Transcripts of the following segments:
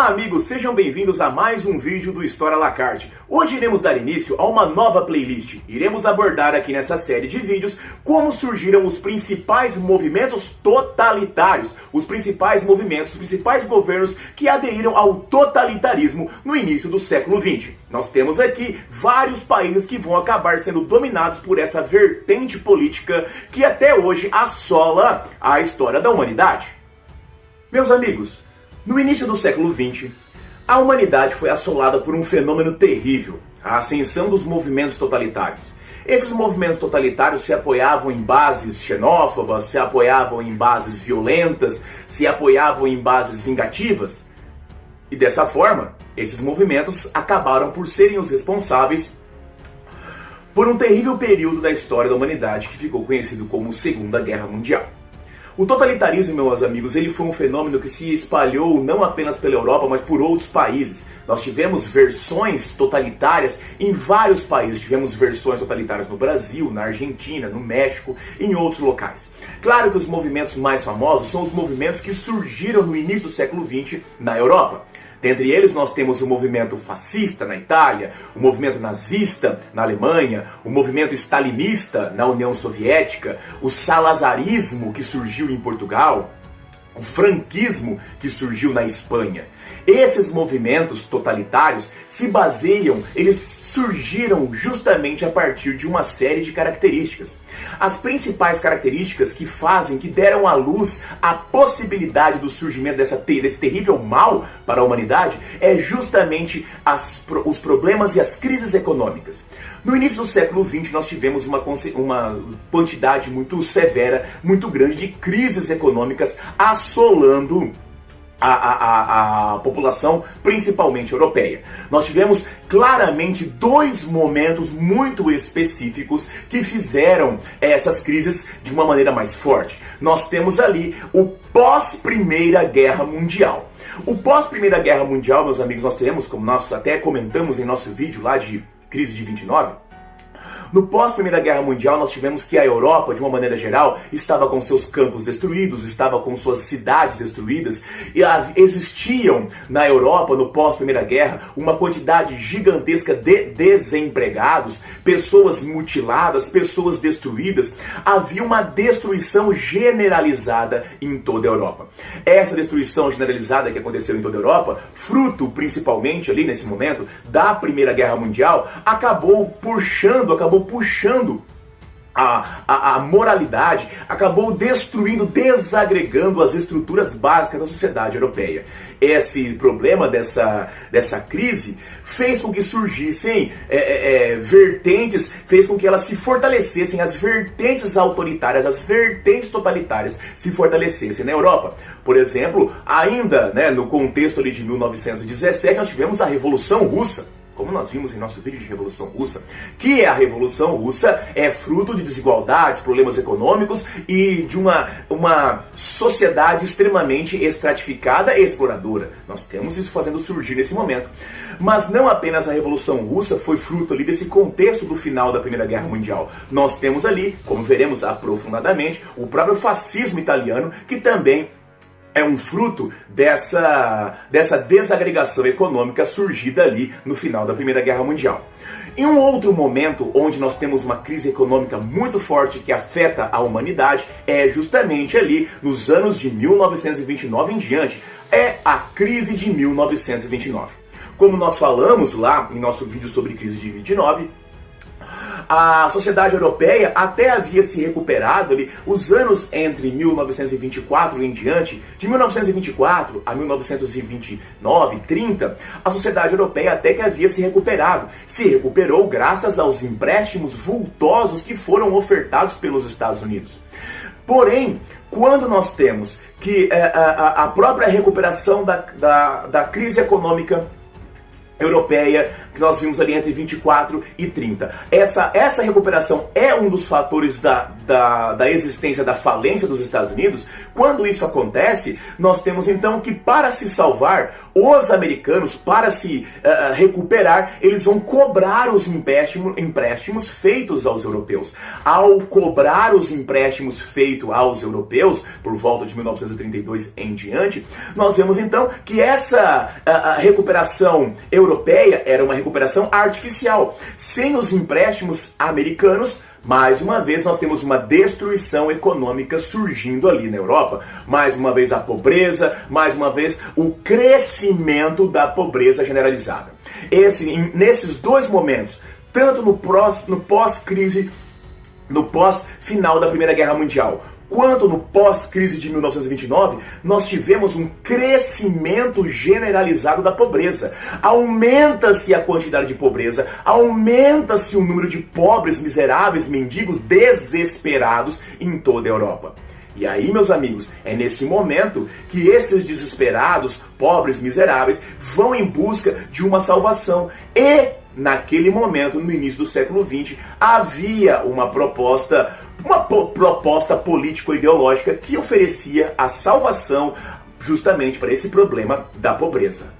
amigos, sejam bem-vindos a mais um vídeo do História à la carte. Hoje iremos dar início a uma nova playlist. Iremos abordar aqui nessa série de vídeos como surgiram os principais movimentos totalitários, os principais movimentos, os principais governos que aderiram ao totalitarismo no início do século XX. Nós temos aqui vários países que vão acabar sendo dominados por essa vertente política que até hoje assola a história da humanidade. Meus amigos, no início do século XX, a humanidade foi assolada por um fenômeno terrível, a ascensão dos movimentos totalitários. Esses movimentos totalitários se apoiavam em bases xenófobas, se apoiavam em bases violentas, se apoiavam em bases vingativas. E dessa forma, esses movimentos acabaram por serem os responsáveis por um terrível período da história da humanidade que ficou conhecido como Segunda Guerra Mundial. O totalitarismo, meus amigos, ele foi um fenômeno que se espalhou não apenas pela Europa, mas por outros países. Nós tivemos versões totalitárias em vários países. Tivemos versões totalitárias no Brasil, na Argentina, no México e em outros locais. Claro que os movimentos mais famosos são os movimentos que surgiram no início do século XX na Europa. Dentre eles nós temos o movimento fascista na Itália, o movimento nazista na Alemanha, o movimento stalinista na União Soviética, o salazarismo que surgiu em Portugal, o franquismo que surgiu na Espanha. Esses movimentos totalitários eles surgiram justamente a partir de uma série de características. As principais características que deram à luz a possibilidade do surgimento desse terrível mal para a humanidade é justamente os problemas e as crises econômicas. No início do século XX nós tivemos uma quantidade muito severa, muito grande de crises econômicas assolando a população, principalmente europeia. Nós tivemos claramente dois momentos muito específicos que fizeram essas crises de uma maneira mais forte. Nós temos ali o pós-Primeira Guerra Mundial. O pós-Primeira Guerra Mundial, meus amigos, nós temos, como nós até comentamos em nosso vídeo lá de crise de 29, no pós-Primeira Guerra Mundial nós tivemos que a Europa, de uma maneira geral, estava com seus campos destruídos, estava com suas cidades destruídas, e existiam na Europa, no pós-Primeira Guerra, uma quantidade gigantesca de desempregados, pessoas mutiladas, pessoas destruídas. Havia uma destruição generalizada em toda a Europa. Essa destruição generalizada que aconteceu em toda a Europa, fruto principalmente ali nesse momento da Primeira Guerra Mundial, acabou puxando a moralidade, acabou destruindo, desagregando as estruturas básicas da sociedade europeia. Esse problema dessa crise fez com que surgissem vertentes, fez com que elas se fortalecessem, as vertentes autoritárias, as vertentes totalitárias se fortalecessem na Europa. Por exemplo, ainda no contexto ali de 1917, nós tivemos a Revolução Russa. Como nós vimos em nosso vídeo de Revolução Russa, que a Revolução Russa é fruto de desigualdades, problemas econômicos e de uma sociedade extremamente estratificada e exploradora. Nós temos isso fazendo surgir nesse momento. Mas não apenas a Revolução Russa foi fruto ali desse contexto do final da Primeira Guerra Mundial. Nós temos ali, como veremos aprofundadamente, o próprio fascismo italiano, que também é um fruto dessa desagregação econômica surgida ali no final da Primeira Guerra Mundial. Em um outro momento onde nós temos uma crise econômica muito forte que afeta a humanidade é justamente ali nos anos de 1929 em diante. É a crise de 1929. Como nós falamos lá em nosso vídeo sobre crise de 29, a sociedade europeia até havia se recuperado ali, os anos entre 1924 e em diante, de 1924 a 1929, 30, a sociedade europeia até que havia se recuperado. Se recuperou graças aos empréstimos vultosos que foram ofertados pelos Estados Unidos. Porém, quando nós temos que a própria recuperação da crise econômica europeia, que nós vimos ali entre 24 e 30. Essa recuperação é um dos fatores da existência da falência dos Estados Unidos, quando isso acontece, nós temos então que, para se salvar, os americanos, para se recuperar, eles vão cobrar os empréstimos feitos aos europeus. Ao cobrar os empréstimos feitos aos europeus, por volta de 1932 em diante, nós vemos então que essa recuperação europeia era uma recuperação artificial. Sem os empréstimos americanos, mais uma vez nós temos uma destruição econômica surgindo ali na Europa. Mais uma vez a pobreza, mais uma vez o crescimento da pobreza generalizada. Nesses dois momentos, tanto no pós-crise, no pós-final da Primeira Guerra Mundial, quanto no pós-crise de 1929, nós tivemos um crescimento generalizado da pobreza. Aumenta-se a quantidade de pobreza, aumenta-se o número de pobres, miseráveis, mendigos, desesperados em toda a Europa. E aí, meus amigos, é nesse momento que esses desesperados, pobres, miseráveis, vão em busca de uma salvação. E, naquele momento, no início do século XX, havia uma proposta político-ideológica que oferecia a salvação justamente para esse problema da pobreza.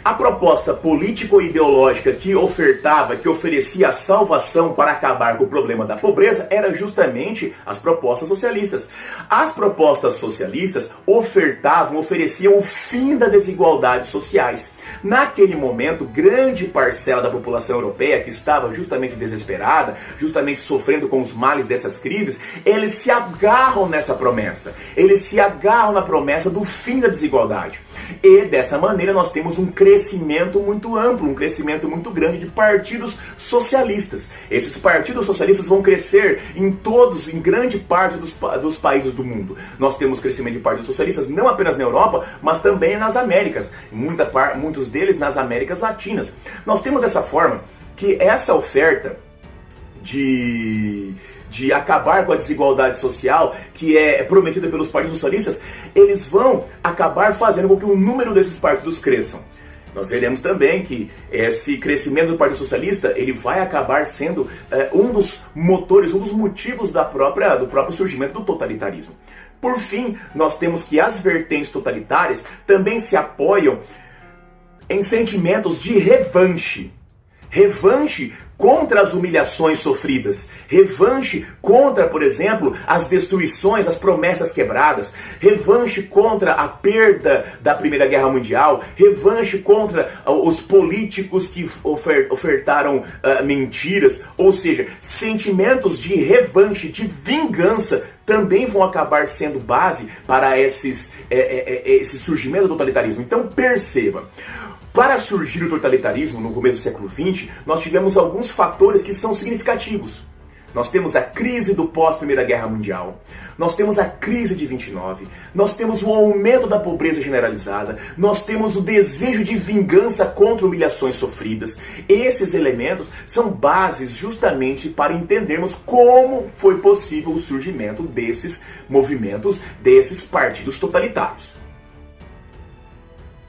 A proposta político-ideológica que oferecia a salvação para acabar com o problema da pobreza era justamente as propostas socialistas. As propostas socialistas ofereciam o fim das desigualdades sociais. Naquele momento, grande parcela da população europeia que estava justamente desesperada, justamente sofrendo com os males dessas crises, eles se agarram nessa promessa. Eles se agarram na promessa do fim da desigualdade. E dessa maneira nós temos um crescimento muito amplo, um crescimento muito grande de partidos socialistas. Esses partidos socialistas vão crescer em grande parte dos países do mundo. Nós temos crescimento de partidos socialistas não apenas na Europa, mas também nas Américas. Muitos deles nas Américas Latinas. Nós temos dessa forma que essa oferta de acabar com a desigualdade social que é prometida pelos partidos socialistas, eles vão acabar fazendo com que o número desses partidos cresçam. Nós veremos também que esse crescimento do Partido Socialista ele vai acabar sendo um dos motores, um dos motivos do próprio surgimento do totalitarismo. Por fim, nós temos que as vertentes totalitárias também se apoiam em sentimentos de revanche. Revanche contra as humilhações sofridas, revanche contra, por exemplo, as destruições, as promessas quebradas, revanche contra a perda da Primeira Guerra Mundial, revanche contra os políticos que ofertaram mentiras, ou seja, sentimentos de revanche, de vingança, também vão acabar sendo base para esse surgimento do totalitarismo. Então perceba, para surgir o totalitarismo no começo do século XX, nós tivemos alguns fatores que são significativos. Nós temos a crise do pós-Primeira Guerra Mundial, nós temos a crise de 29, nós temos o aumento da pobreza generalizada, nós temos o desejo de vingança contra humilhações sofridas. Esses elementos são bases justamente para entendermos como foi possível o surgimento desses movimentos, desses partidos totalitários.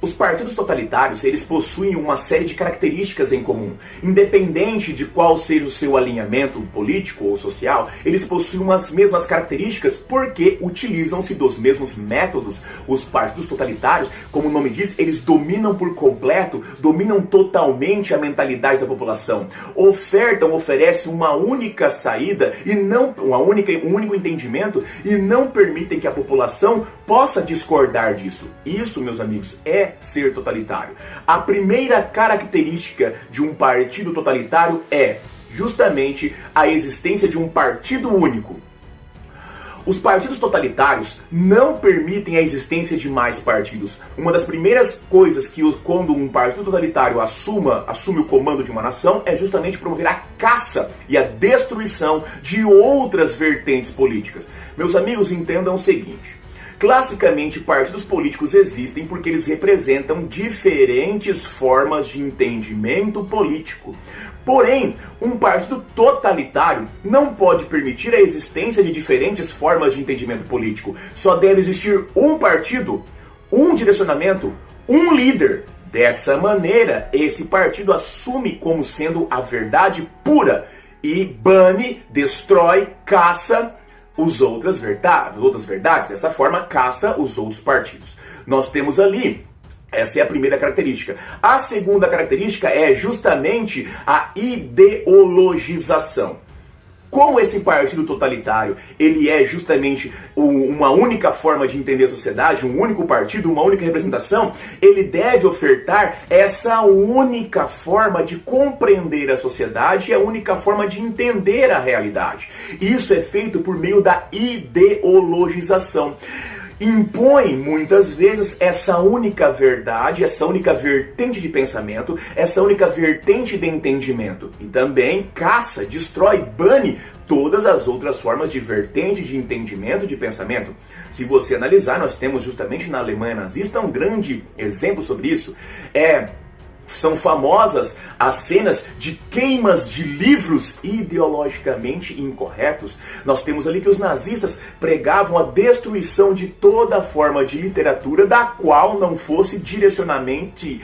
Os partidos totalitários, eles possuem uma série de características em comum. Independente de qual seja o seu alinhamento político ou social, eles possuem as mesmas características porque utilizam-se dos mesmos métodos. Os partidos totalitários, como o nome diz, eles dominam por completo, dominam totalmente a mentalidade da população. Oferecem uma única saída e não um único entendimento e não permitem que a população possa discordar disso. Isso, meus amigos, é ser totalitário. A primeira característica de um partido totalitário é justamente a existência de um partido único. Os partidos totalitários não permitem a existência de mais partidos. Uma das primeiras coisas que quando um partido totalitário assume o comando de uma nação é justamente promover a caça e a destruição de outras vertentes políticas. Meus amigos, entendam o seguinte: classicamente, partidos políticos existem porque eles representam diferentes formas de entendimento político. Porém, um partido totalitário não pode permitir a existência de diferentes formas de entendimento político. Só deve existir um partido, um direcionamento, um líder. Dessa maneira, esse partido assume como sendo a verdade pura e bane, destrói, caça as outras verdades. Dessa forma, caça os outros partidos. Nós temos ali, essa é a primeira característica. A segunda característica é justamente a ideologização. Como esse partido totalitário, ele é justamente uma única forma de entender a sociedade, um único partido, uma única representação, ele deve ofertar essa única forma de compreender a sociedade e a única forma de entender a realidade. Isso é feito por meio da ideologização. Impõe muitas vezes essa única verdade, essa única vertente de pensamento, essa única vertente de entendimento. E também caça, destrói, bane todas as outras formas de vertente de entendimento, de pensamento. Se você analisar, nós temos justamente na Alemanha nazista um grande exemplo sobre isso. São famosas as cenas de queimas de livros ideologicamente incorretos. Nós temos ali que os nazistas pregavam a destruição de toda forma de literatura da qual não fosse direcionadamente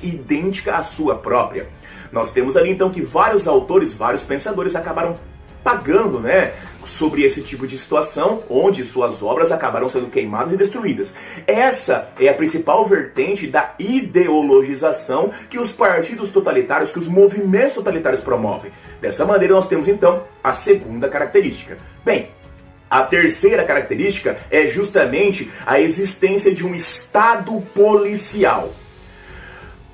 idêntica à sua própria. Nós temos ali então que vários autores, vários pensadores acabaram pagando, sobre esse tipo de situação, onde suas obras acabaram sendo queimadas e destruídas. Essa é a principal vertente da ideologização que os partidos totalitários, que os movimentos totalitários promovem. Dessa maneira nós temos então a segunda característica. Bem, a terceira característica é justamente a existência de um Estado policial.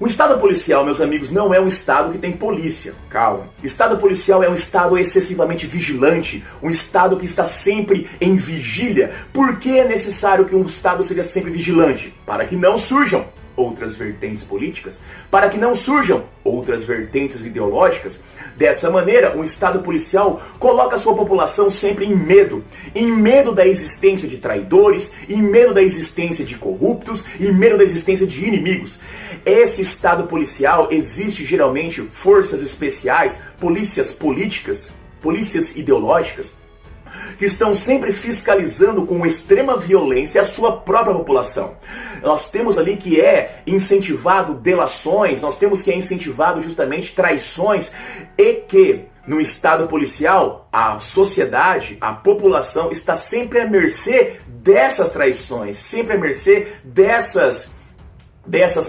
O Estado policial, meus amigos, não é um Estado que tem polícia. Calma. Estado policial é um Estado excessivamente vigilante, um Estado que está sempre em vigília. Por que é necessário que um Estado seja sempre vigilante? Para que não surjam outras vertentes políticas, para que não surjam outras vertentes ideológicas. Dessa maneira, um Estado policial coloca a sua população sempre em medo da existência de traidores, em medo da existência de corruptos, em medo da existência de inimigos. Esse Estado policial existe geralmente forças especiais, polícias políticas, polícias ideológicas, que estão sempre fiscalizando com extrema violência a sua própria população. Nós temos ali que é incentivado delações, nós temos que é incentivado justamente traições, e que no Estado policial a sociedade, a população está sempre à mercê dessas traições, sempre à mercê dessas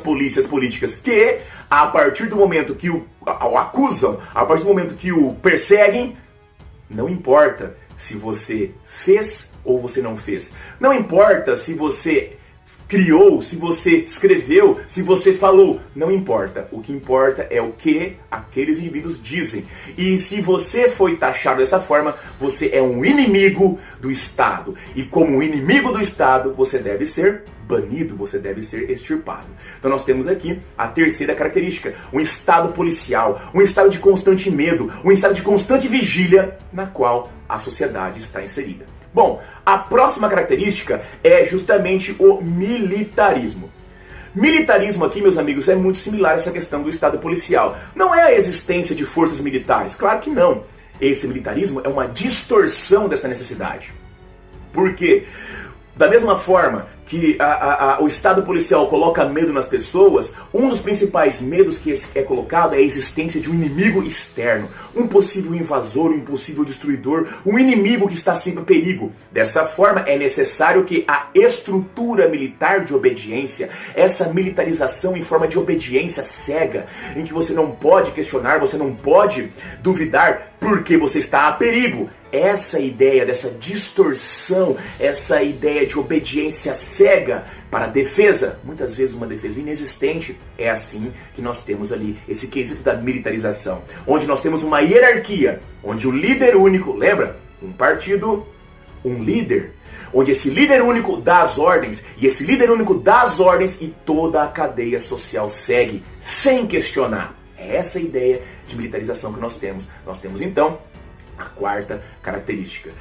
polícias políticas que, a partir do momento que o acusam, a partir do momento que o perseguem, não importa se você fez ou você não fez. Não importa se você criou, se você escreveu, se você falou. Não importa. O que importa é o que aqueles indivíduos dizem. E se você foi taxado dessa forma, você é um inimigo do Estado. E como um inimigo do Estado, você deve ser banido, você deve ser extirpado. Então nós temos aqui a terceira característica, um Estado policial, um Estado de constante medo, um Estado de constante vigília na qual a sociedade está inserida. Bom, a próxima característica é justamente o militarismo. Militarismo aqui, meus amigos, é muito similar a essa questão do Estado policial. Não é a existência de forças militares, claro que não. Esse militarismo é uma distorção dessa necessidade. Por quê? Da mesma forma que o Estado policial coloca medo nas pessoas, um dos principais medos que é colocado é a existência de um inimigo externo, um possível invasor, um possível destruidor, um inimigo que está sempre em perigo. Dessa forma, é necessário que a estrutura militar de obediência, essa militarização em forma de obediência cega, em que você não pode questionar, você não pode duvidar porque você está a perigo. Essa ideia dessa distorção, essa ideia de obediência cega para a defesa, muitas vezes uma defesa inexistente, é assim que nós temos ali esse quesito da militarização, onde nós temos uma hierarquia, onde o líder único, lembra? Um partido, um líder, onde esse líder único dá as ordens, e esse líder único dá as ordens e toda a cadeia social segue, sem questionar. É essa a ideia de militarização que nós temos. Nós temos então a quarta característica.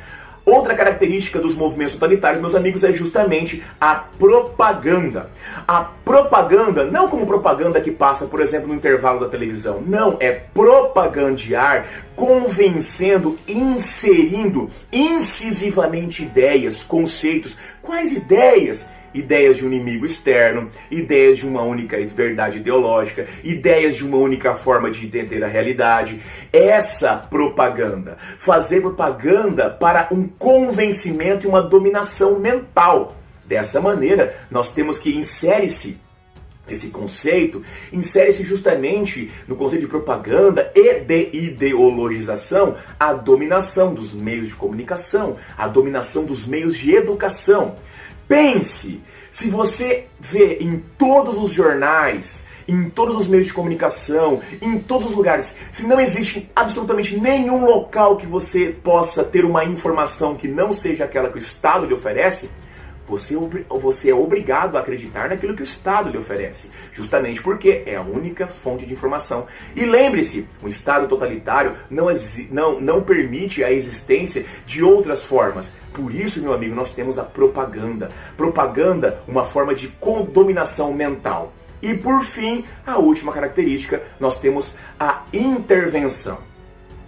Outra característica dos movimentos totalitários, meus amigos, é justamente a propaganda. A propaganda, não como propaganda que passa, por exemplo, no intervalo da televisão. Não, é propagandear, convencendo, inserindo incisivamente ideias, conceitos. Quais ideias? ideias de um inimigo externo, ideias de uma única verdade ideológica, ideias de uma única forma de entender a realidade. Essa propaganda, fazer propaganda para um convencimento e uma dominação mental. Dessa maneira, nós temos que esse conceito insere-se justamente no conceito de propaganda e de ideologização, a dominação dos meios de comunicação, a dominação dos meios de educação. Pense, se você vê em todos os jornais, em todos os meios de comunicação, em todos os lugares, se não existe absolutamente nenhum local que você possa ter uma informação que não seja aquela que o Estado lhe oferece, você é obrigado a acreditar naquilo que o Estado lhe oferece, justamente porque é a única fonte de informação. E lembre-se, um Estado totalitário não permite a existência de outras formas. Por isso, meu amigo, nós temos a propaganda. Propaganda, uma forma de dominação mental. E por fim, a última característica, nós temos a intervenção.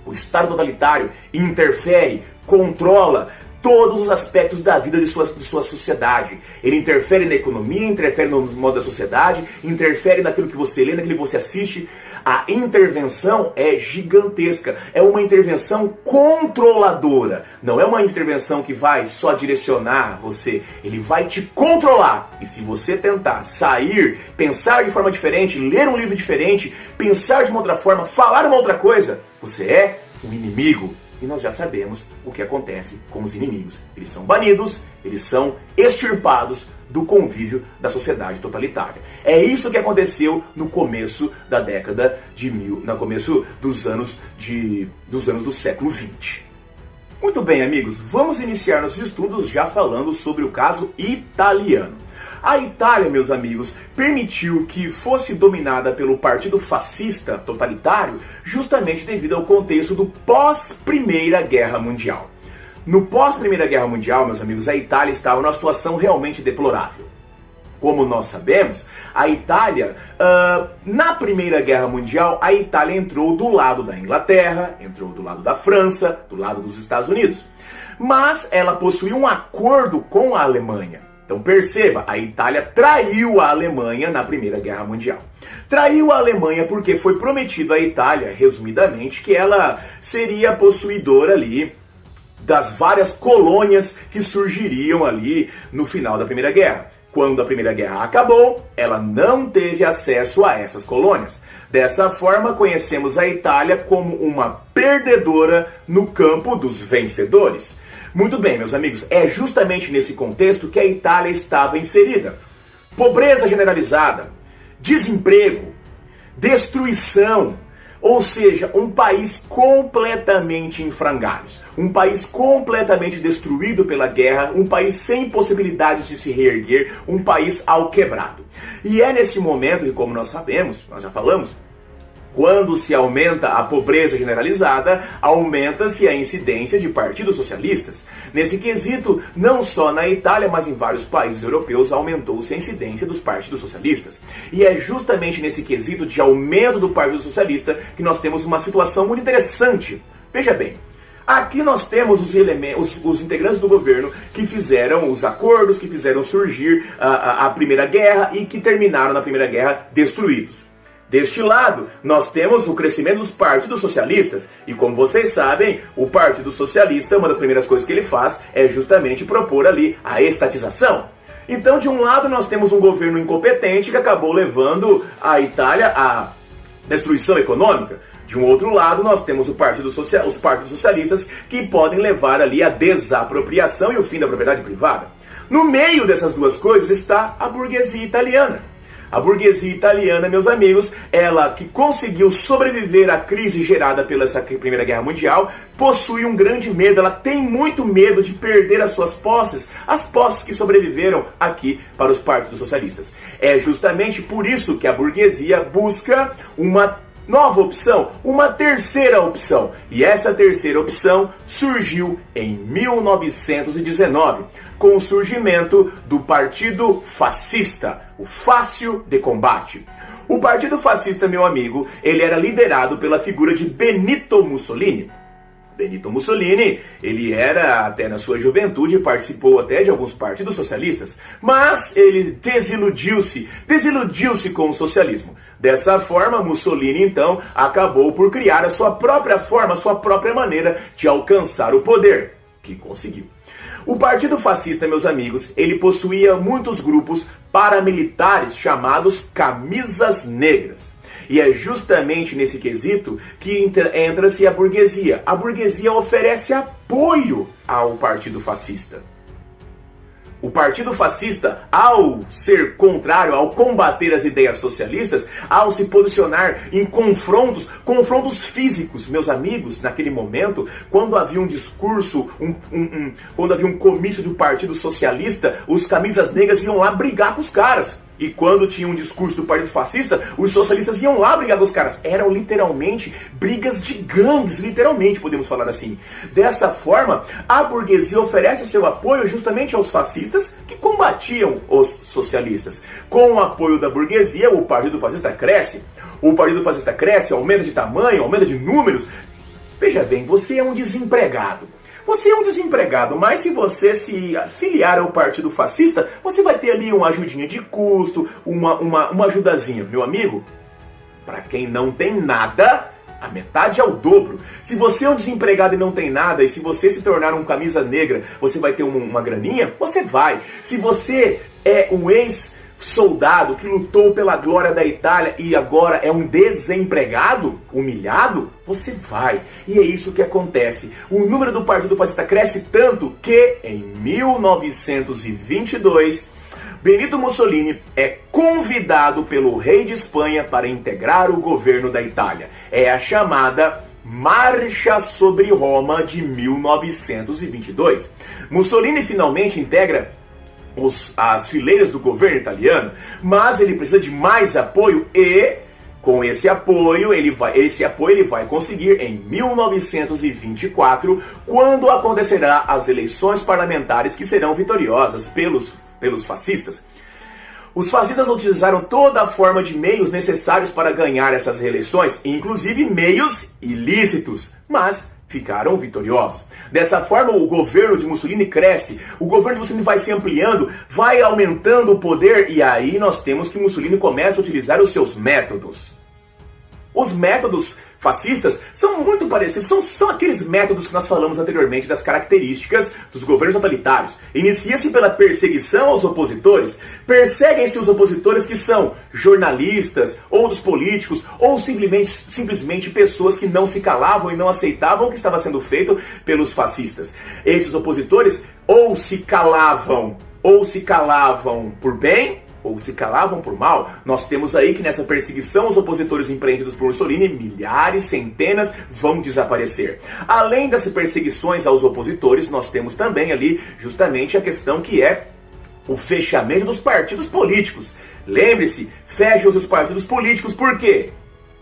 O Estado totalitário interfere, controla todos os aspectos da vida de sua sociedade. Ele interfere na economia, interfere no modo da sociedade, interfere naquilo que você lê, naquilo que você assiste. A intervenção é gigantesca. É uma intervenção controladora. Não é uma intervenção que vai só direcionar você. Ele vai te controlar. E se você tentar sair, pensar de forma diferente, ler um livro diferente, pensar de uma outra forma, falar uma outra coisa, você é um inimigo. E nós já sabemos o que acontece com os inimigos. Eles são banidos, eles são extirpados do convívio da sociedade totalitária. É isso que aconteceu no começo da década no começo dos anos do século XX. Muito bem, amigos, vamos iniciar nossos estudos já falando sobre o caso italiano. A Itália, meus amigos, permitiu que fosse dominada pelo partido fascista totalitário justamente devido ao contexto do pós-Primeira Guerra Mundial. No pós-Primeira Guerra Mundial, meus amigos, a Itália estava numa situação realmente deplorável. Como nós sabemos, a Itália, na Primeira Guerra Mundial, a Itália entrou do lado da Inglaterra, entrou do lado da França, do lado dos Estados Unidos. Mas ela possuía um acordo com a Alemanha. Então perceba, a Itália traiu a Alemanha na Primeira Guerra Mundial. Traiu a Alemanha porque foi prometido à Itália, resumidamente, que ela seria possuidora ali das várias colônias que surgiriam ali no final da Primeira Guerra. Quando a Primeira Guerra acabou, ela não teve acesso a essas colônias. Dessa forma, conhecemos a Itália como uma perdedora no campo dos vencedores. Muito bem, meus amigos, é justamente nesse contexto que a Itália estava inserida. Pobreza generalizada, desemprego, destruição, ou seja, um país completamente em frangalhos, um país completamente destruído pela guerra, um país sem possibilidades de se reerguer, um país ao quebrado. E é nesse momento que, como nós sabemos, nós já falamos, quando se aumenta a pobreza generalizada, aumenta-se a incidência de partidos socialistas. Nesse quesito, não só na Itália, mas em vários países europeus, aumentou-se a incidência dos partidos socialistas. E é justamente nesse quesito de aumento do Partido Socialista que nós temos uma situação muito interessante. Veja bem, aqui nós temos os integrantes do governo que fizeram os acordos, que fizeram surgir a Primeira Guerra e que terminaram na Primeira Guerra destruídos. Deste lado, nós temos o crescimento dos partidos socialistas. E como vocês sabem, o Partido Socialista, uma das primeiras coisas que ele faz é justamente propor ali a estatização. Então, de um lado, nós temos um governo incompetente que acabou levando a Itália à destruição econômica. De um outro lado, nós temos os partidos socialistas que podem levar ali a desapropriação e o fim da propriedade privada. No meio dessas duas coisas está a burguesia italiana. A burguesia italiana, meus amigos, ela que conseguiu sobreviver à crise gerada pela essa Primeira Guerra Mundial, possui um grande medo, ela tem muito medo de perder as suas posses, as posses que sobreviveram aqui para os partidos socialistas. É justamente por isso que a burguesia busca uma nova opção, uma terceira opção. E essa terceira opção surgiu em 1919, com o surgimento do Partido Fascista, o Fácio de Combate. O Partido Fascista, meu amigo, ele era liderado pela figura de Benito Mussolini. Benito Mussolini, ele era, até na sua juventude, participou até de alguns partidos socialistas, mas ele desiludiu-se com o socialismo. Dessa forma, Mussolini, então, acabou por criar a sua própria forma, a sua própria maneira de alcançar o poder, que conseguiu. O Partido Fascista, meus amigos, ele possuía muitos grupos paramilitares chamados camisas negras. E é justamente nesse quesito que entra-se a burguesia. A burguesia oferece apoio ao Partido Fascista. O Partido Fascista, ao ser contrário, ao combater as ideias socialistas, ao se posicionar em confrontos físicos, meus amigos, naquele momento, quando havia um discurso, quando havia um comício do Partido Socialista, os camisas negras iam lá brigar com os caras. E quando tinha um discurso do Partido Fascista, os socialistas iam lá brigar com os caras. Eram literalmente brigas de gangues, literalmente podemos falar assim. Dessa forma, a burguesia oferece o seu apoio justamente aos fascistas que combatiam os socialistas. Com o apoio da burguesia, o Partido Fascista cresce. O Partido Fascista cresce, aumenta de tamanho, aumenta de números. Veja bem, você é um desempregado. Você é um desempregado, mas se você se filiar ao Partido Fascista, você vai ter ali uma ajudinha de custo, uma ajudazinha. Meu amigo, para quem não tem nada, a metade é o dobro. Se você é um desempregado e não tem nada, e se você se tornar um camisa negra, você vai ter uma graninha, você vai. Se você é um ex-soldado que lutou pela glória da Itália e agora é um desempregado, humilhado, você vai. E é isso que acontece. O número do Partido Fascista cresce tanto que, em 1922, Benito Mussolini é convidado pelo rei de Espanha para integrar o governo da Itália. É a chamada Marcha sobre Roma de 1922. Mussolini finalmente integra as fileiras do governo italiano, mas ele precisa de mais apoio e, com esse apoio ele vai conseguir em 1924, quando acontecerá as eleições parlamentares que serão vitoriosas pelos fascistas. Os fascistas utilizaram toda a forma de meios necessários para ganhar essas reeleições, inclusive meios ilícitos, mas ficaram vitoriosos. Dessa forma, o governo de Mussolini cresce, o governo de Mussolini vai se ampliando, vai aumentando o poder, e aí nós temos que Mussolini começa a utilizar os seus métodos. Os métodos fascistas são muito parecidos, são aqueles métodos que nós falamos anteriormente das características dos governos totalitários. Inicia-se pela perseguição aos opositores, perseguem-se os opositores que são jornalistas, ou dos políticos, ou simplesmente pessoas que não se calavam e não aceitavam o que estava sendo feito pelos fascistas. Esses opositores ou se calavam por bem, ou se calavam por mal. Nós temos aí que nessa perseguição aos opositores empreendidos por Mussolini, milhares, centenas vão desaparecer. Além das perseguições aos opositores, nós temos também ali justamente a questão que é o fechamento dos partidos políticos. Lembre-se, fecham os partidos políticos por quê?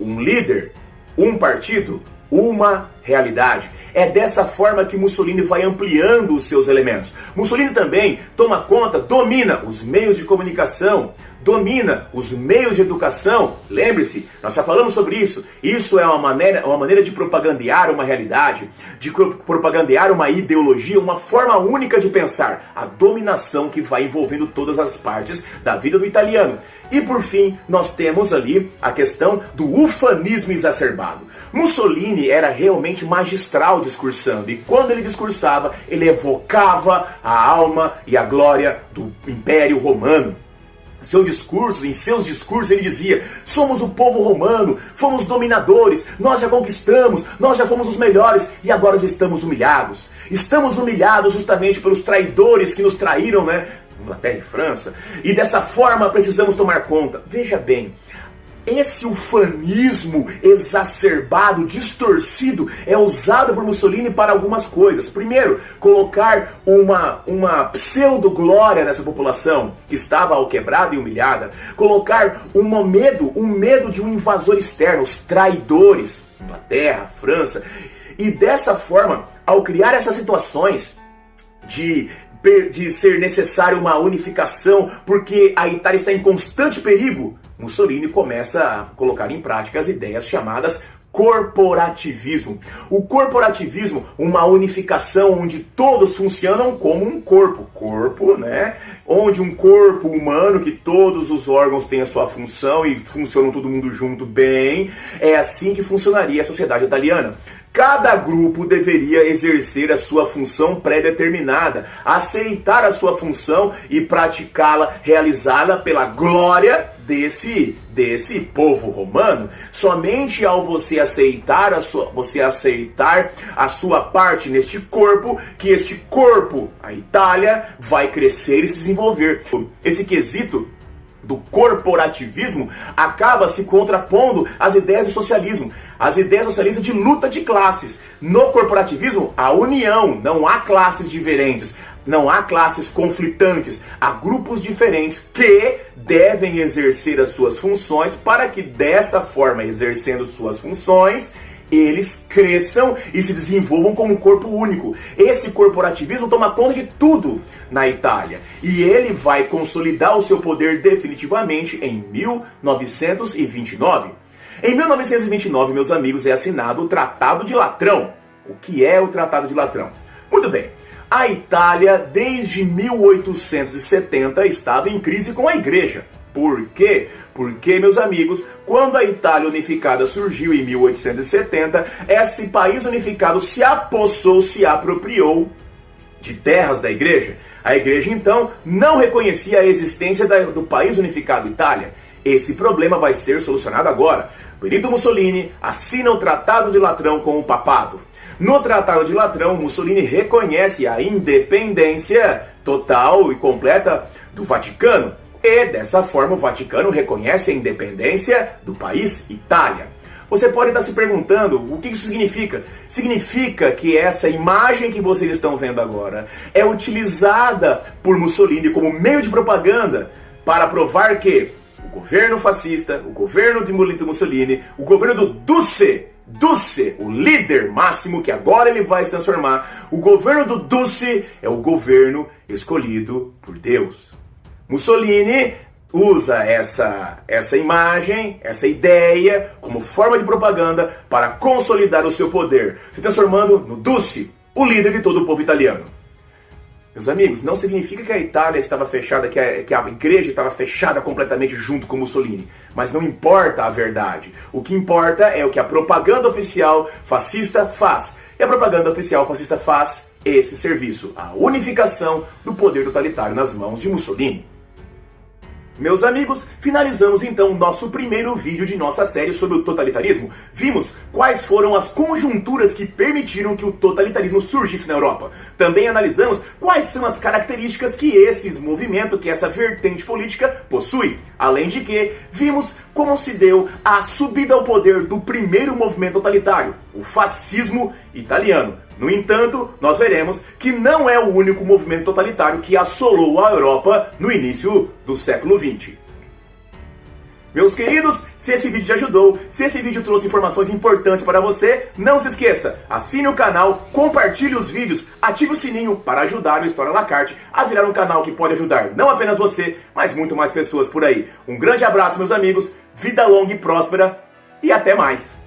Um líder, um partido, uma realidade. É dessa forma que Mussolini vai ampliando os seus elementos. Mussolini também toma conta, domina os meios de comunicação, domina os meios de educação. Lembre-se, nós já falamos sobre isso. Isso é uma maneira de propagandear uma realidade, de propagandear uma ideologia, uma forma única de pensar. A dominação que vai envolvendo todas as partes da vida do italiano. E por fim, nós temos ali a questão do ufanismo exacerbado. Mussolini era realmente magistral discursando, e quando ele discursava, ele evocava a alma e a glória do Império Romano. Em seus discursos ele dizia: somos o povo romano, fomos dominadores, nós já conquistamos, nós já fomos os melhores e agora estamos humilhados. Estamos humilhados justamente pelos traidores que nos traíram, Inglaterra e França, e dessa forma precisamos tomar conta. Veja bem, esse ufanismo exacerbado, distorcido, é usado por Mussolini para algumas coisas. Primeiro, colocar uma pseudo-glória nessa população que estava alquebrada e humilhada. Colocar um medo de um invasor externo, os traidores, Inglaterra, França. E dessa forma, ao criar essas situações de ser necessário uma unificação, porque a Itália está em constante perigo, Mussolini começa a colocar em prática as ideias chamadas corporativismo. O corporativismo, uma unificação onde todos funcionam como um corpo, né? Onde um corpo humano, que todos os órgãos têm a sua função e funcionam todo mundo junto bem. É assim que funcionaria a sociedade italiana. Cada grupo deveria exercer a sua função pré-determinada, aceitar a sua função e praticá-la, realizá-la pela glória desse povo romano. Somente ao você aceitar a sua parte neste corpo, que este corpo, a Itália, vai crescer e se desenvolver. Esse quesito do corporativismo acaba se contrapondo às ideias do socialismo, às ideias socialistas de luta de classes. No corporativismo, a união, não há classes diferentes, não há classes conflitantes, há grupos diferentes que devem exercer as suas funções para que dessa forma, exercendo suas funções, eles cresçam e se desenvolvam como um corpo único. Esse corporativismo toma conta de tudo na Itália. E ele vai consolidar o seu poder definitivamente em 1929. Em 1929, meus amigos, é assinado o Tratado de Latrão. O que é o Tratado de Latrão? Muito bem. A Itália, desde 1870, estava em crise com a Igreja. Por quê? Porque, meus amigos, quando a Itália unificada surgiu em 1870, esse país unificado se apossou, se apropriou de terras da Igreja. A Igreja, então, não reconhecia a existência do país unificado Itália. Esse problema vai ser solucionado agora. Benito Mussolini assina o Tratado de Latrão com o Papado. No Tratado de Latrão, Mussolini reconhece a independência total e completa do Vaticano. E, dessa forma, o Vaticano reconhece a independência do país Itália. Você pode estar se perguntando o que isso significa. Significa que essa imagem que vocês estão vendo agora é utilizada por Mussolini como meio de propaganda para provar que o governo fascista, o governo de Benito Mussolini, o governo do Duce, o líder máximo que agora ele vai se transformar, o governo do Duce é o governo escolhido por Deus. Mussolini usa essa imagem, essa ideia, como forma de propaganda para consolidar o seu poder, se transformando no Duce, o líder de todo o povo italiano. Meus amigos, não significa que a Itália estava fechada, que a Igreja estava fechada completamente junto com Mussolini. Mas não importa a verdade. O que importa é o que a propaganda oficial fascista faz. E a propaganda oficial fascista faz esse serviço, a unificação do poder totalitário nas mãos de Mussolini. Meus amigos, finalizamos então o nosso primeiro vídeo de nossa série sobre o totalitarismo. Vimos quais foram as conjunturas que permitiram que o totalitarismo surgisse na Europa. Também analisamos quais são as características que esse movimento, que essa vertente política possui. Além de que, vimos como se deu a subida ao poder do primeiro movimento totalitário, o fascismo italiano. No entanto, nós veremos que não é o único movimento totalitário que assolou a Europa no início do século XX. Meus queridos, se esse vídeo te ajudou, se esse vídeo trouxe informações importantes para você, não se esqueça, assine o canal, compartilhe os vídeos, ative o sininho para ajudar o História à la Carte a virar um canal que pode ajudar não apenas você, mas muito mais pessoas por aí. Um grande abraço, meus amigos, vida longa e próspera e até mais!